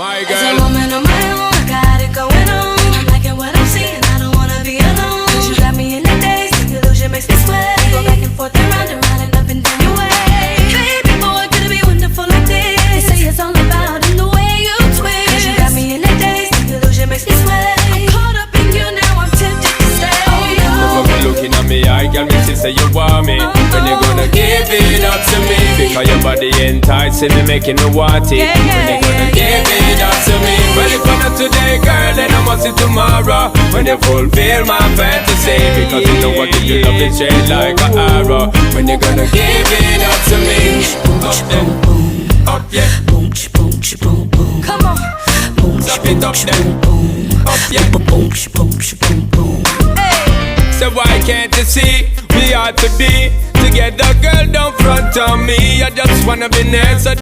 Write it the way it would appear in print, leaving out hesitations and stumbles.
My girl. As a woman on my own, I got it going on. I'm liking what I'm seeing, I don't wanna be alone. 'Cause you got me in the daze, the illusion makes me sweat. Go back and forth and round and up and down your way. Baby boy, could it be wonderful like this? They say it's all about in the way you twist. 'Cause you got me in the daze, the illusion makes me sweat. I'm caught up in you now, I'm tempted to stay. Oh no. Never be looking at me, I got me to say you want me. When you gonna give it up to me? Because your body enticing me, making me want it. When you gonna give it up to me? Well, if not today, girl, then I must see tomorrow. When you fulfill my fantasy, because you know I give you love and shade like an arrow. When you gonna give it up to me? Up then, up yeah, Boom, boom, boom, boom. Come on. Boom, stop it up then, up yeah. boom, boom, boom, boom. So why can't you see we ought to be together, girl? Don't front on me. I just wanna be next.